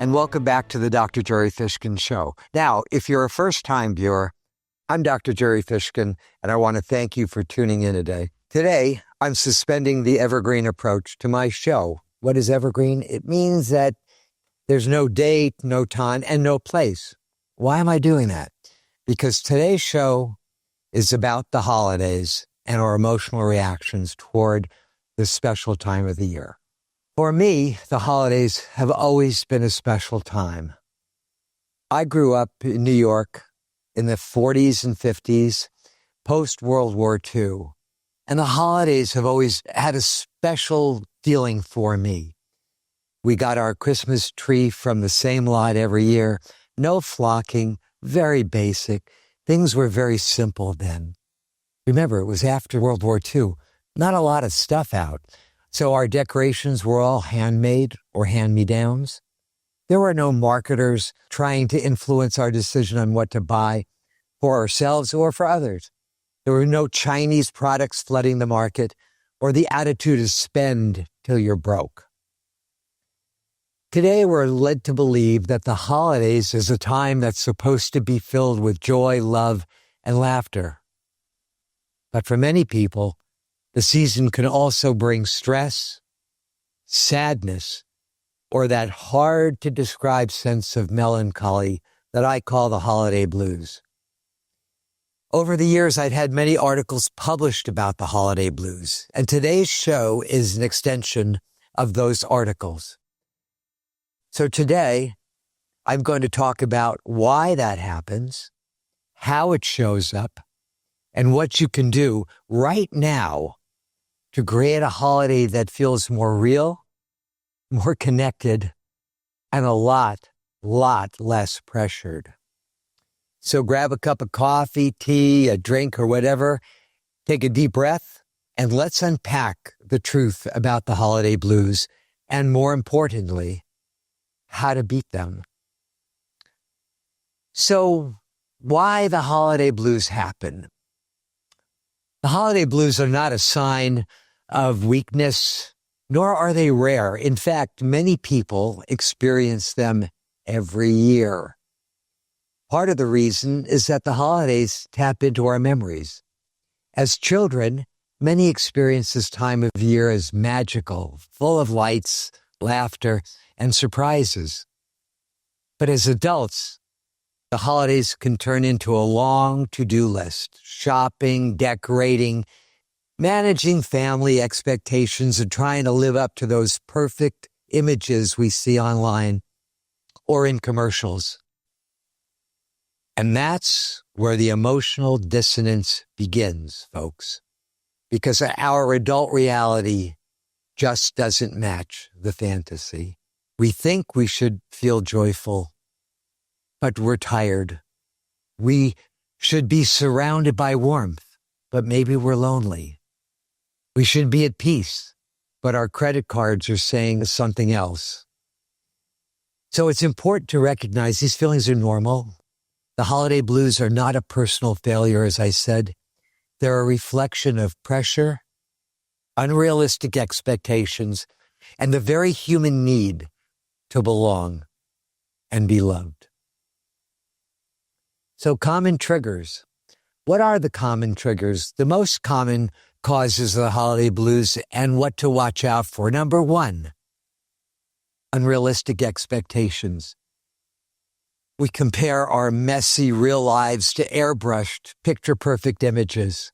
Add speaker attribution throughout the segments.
Speaker 1: and welcome back to the Dr. Gerry Fishkin Show. Now, if you're a first-time viewer, I'm Dr. Gerry Fishkin, and I want to thank you for tuning in today. Today, I'm suspending the evergreen approach to my show. What is evergreen? It means that there's no date, no time, and no place. Why am I doing that? Because today's show is about the holidays and our emotional reactions toward this special time of the year. For me, the holidays have always been a special time. I grew up in New York in the 40s and 50s, post-World War II, and the holidays have always had a special feeling for me. We got our Christmas tree from the same lot every year, no flocking, very basic. Things were very simple then. Remember, it was after World War II, not a lot of stuff out. So our decorations were all handmade or hand-me-downs. There were no marketers trying to influence our decision on what to buy for ourselves or for others. There were no Chinese products flooding the market or the attitude to spend till you're broke. Today, we're led to believe that the holidays is a time that's supposed to be filled with joy, love, and laughter. But for many people, the season can also bring stress, sadness, or that hard-to-describe sense of melancholy that I call the holiday blues. Over the years, I'd had many articles published about the holiday blues, and today's show is an extension of those articles. So today, I'm going to talk about why that happens, how it shows up, and what you can do right now to create a holiday that feels more real, more connected, and a lot less pressured. So grab a cup of coffee, tea, a drink, or whatever, take a deep breath, and let's unpack the truth about the holiday blues, and more importantly, how to beat them. So why the holiday blues happen? The holiday blues are not a sign of weakness, nor are they rare. In fact, many people experience them every year. Part of the reason is that the holidays tap into our memories. As children, many experience this time of year as magical, full of lights, laughter, and surprises. But as adults, the holidays can turn into a long to-do list, shopping, decorating, managing family expectations, and trying to live up to those perfect images we see online or in commercials. And that's where the emotional dissonance begins, folks, because our adult reality just doesn't match the fantasy. We think we should feel joyful, but we're tired. We should be surrounded by warmth, but maybe we're lonely. We should be at peace, but our credit cards are saying something else. So it's important to recognize these feelings are normal. The holiday blues are not a personal failure, as I said. They're a reflection of pressure, unrealistic expectations, and the very human need to belong and be loved. So common triggers. What are the common triggers? The most common causes of the holiday blues and what to watch out for. Number one, unrealistic expectations. We compare our messy real lives to airbrushed, picture-perfect images.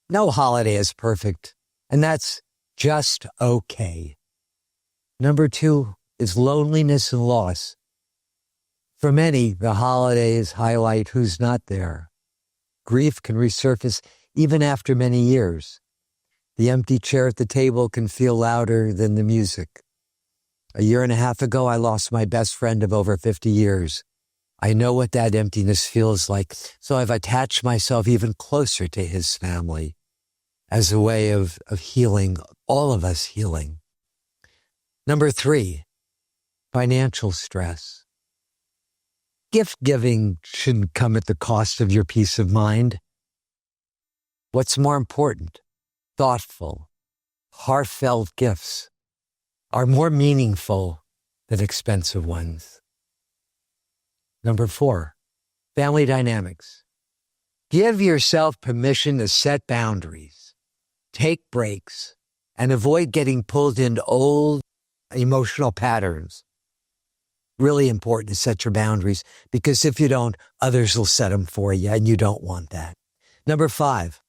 Speaker 1: No holiday is perfect, and that's just okay. Number two is loneliness and loss. For many, the holidays highlight who's not there. Grief can resurface even after many years. The empty chair at the table can feel louder than the music. A year and a half ago, I lost my best friend of over 50 years. I know what that emptiness feels like, so I've attached myself even closer to his family as a way of healing, all of us healing. Number three, financial stress. Gift giving shouldn't come at the cost of your peace of mind. What's more important? Thoughtful, heartfelt gifts are more meaningful than expensive ones. Number 4, family dynamics. Give yourself permission to set boundaries, take breaks, and avoid getting pulled into old emotional patterns. Really important to set your boundaries, because if you don't, others will set them for you, and you don't want that. Number 5,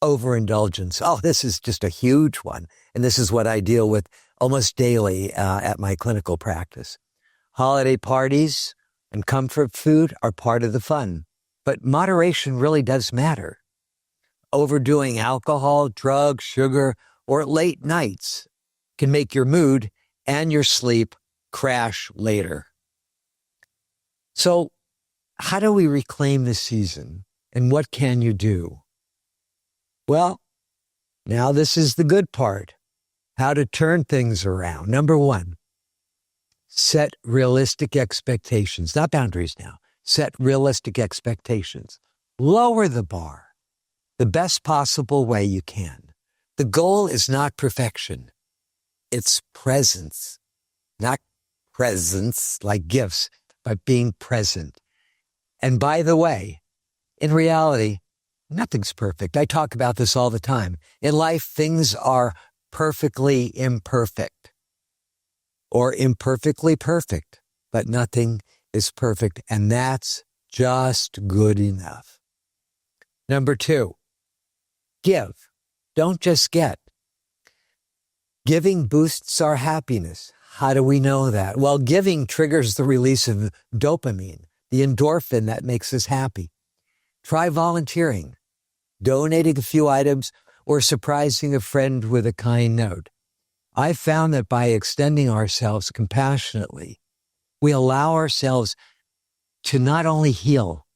Speaker 1: overindulgence. Oh, this is just a huge one, and this is what I deal with almost daily at my clinical practice. Holiday parties and comfort food are part of the fun, but moderation really does matter. Overdoing alcohol, drugs, sugar, or late nights can make your mood and your sleep crash later. So, how do we reclaim the season, and what can you do? Well, now this is the good part. How to turn things around. Number 1, set realistic expectations, not boundaries now. Set realistic expectations. Lower the bar the best possible way you can. The goal is not perfection. It's presence. Not presents like gifts, but being present. And by the way, in reality, nothing's perfect. I talk about this all the time. In life, things are perfectly imperfect or imperfectly perfect, but nothing is perfect, and that's just good enough. Number 2, give. Don't just get. Giving boosts our happiness. How do we know that? Well, giving triggers the release of dopamine, the endorphin that makes us happy. Try volunteering, donating a few items, or surprising a friend with a kind note. I've found that by extending ourselves compassionately, we allow ourselves to not only heal,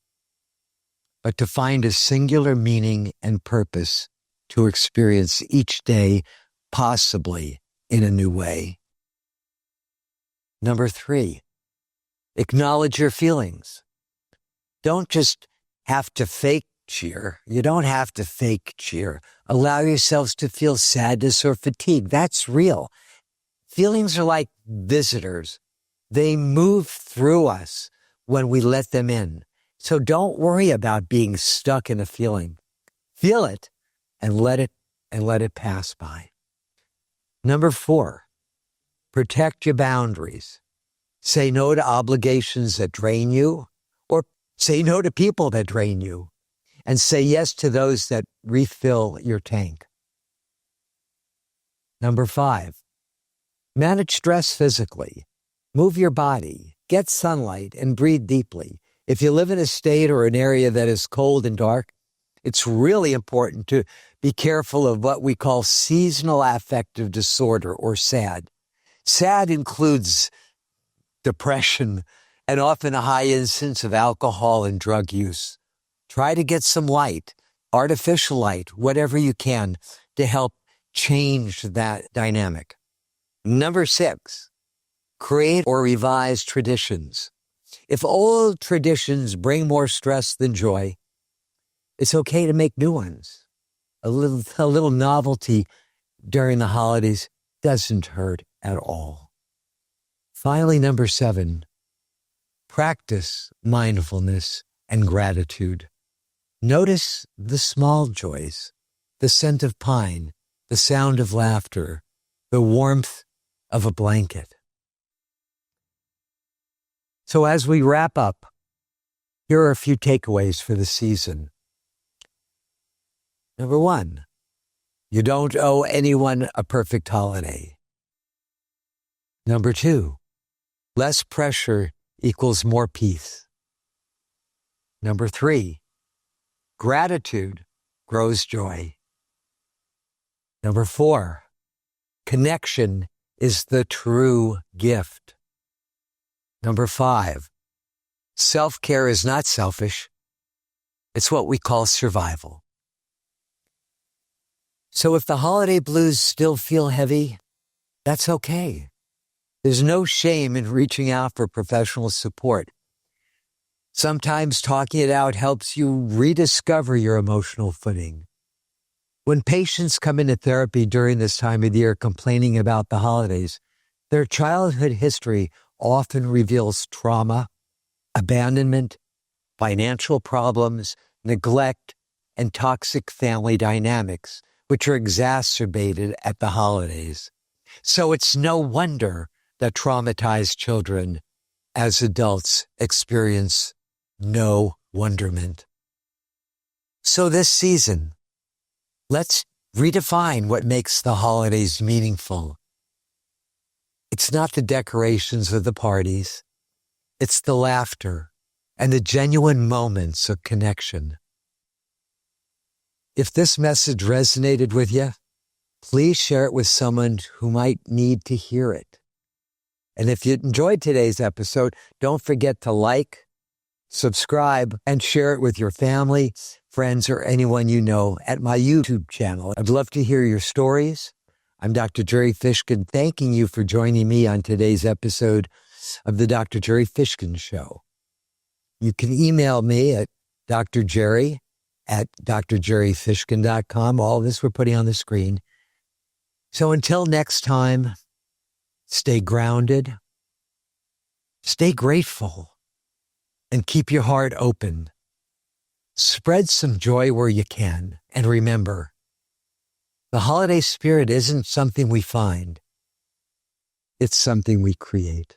Speaker 1: but to find a singular meaning and purpose to experience each day, possibly in a new way. Number 3, acknowledge your feelings. Don't just have to fake cheer. You don't have to fake cheer. Allow yourselves to feel sadness or fatigue. That's real. Feelings are like visitors. They move through us when we let them in. So don't worry about being stuck in a feeling. Feel it and let it pass by. Number 4, protect your boundaries. Say no to obligations that drain you, or say no to people that drain you, and say yes to those that refill your tank. Number 5, manage stress physically. Move your body, get sunlight, and breathe deeply. If you live in a state or an area that is cold and dark, it's really important to be careful of what we call seasonal affective disorder, or SAD. SAD includes depression and often a high incidence of alcohol and drug use. Try to get some light, artificial light, whatever you can, to help change that dynamic. Number 6, create or revise traditions. If old traditions bring more stress than joy, it's okay to make new ones. A little novelty during the holidays doesn't hurt at all. Finally, number 7, practice mindfulness and gratitude. Notice the small joys, the scent of pine, the sound of laughter, the warmth of a blanket. So as we wrap up, here are a few takeaways for the season. Number 1, you don't owe anyone a perfect holiday. Number 2, less pressure equals more peace. Number 3, gratitude grows joy. Number 4, connection is the true gift. Number 5, self-care is not selfish. It's what we call survival. So if the holiday blues still feel heavy, that's okay. There's no shame in reaching out for professional support. Sometimes talking it out helps you rediscover your emotional footing. When patients come into therapy during this time of the year complaining about the holidays, Their childhood history often reveals trauma, abandonment, financial problems, neglect, and toxic family dynamics, which are exacerbated at the holidays. So it's no wonder that traumatized children as adults experience no wonderment. So this season, let's redefine what makes the holidays meaningful. It's not the decorations or the parties. It's the laughter and the genuine moments of connection. If this message resonated with you, please share it with someone who might need to hear it. And if you enjoyed today's episode, don't forget to like, subscribe, and share it with your family, friends, or anyone you know at my YouTube channel. I'd love to hear your stories. I'm Dr. Gerry Fishkin, thanking you for joining me on today's episode of the Dr. Gerry Fishkin Show. You can email me at drjerry@drjerryfishkin.com. All of this we're putting on the screen. So until next time, stay grounded, stay grateful, and keep your heart open. Spread some joy where you can. And remember, the holiday spirit isn't something we find. It's something we create.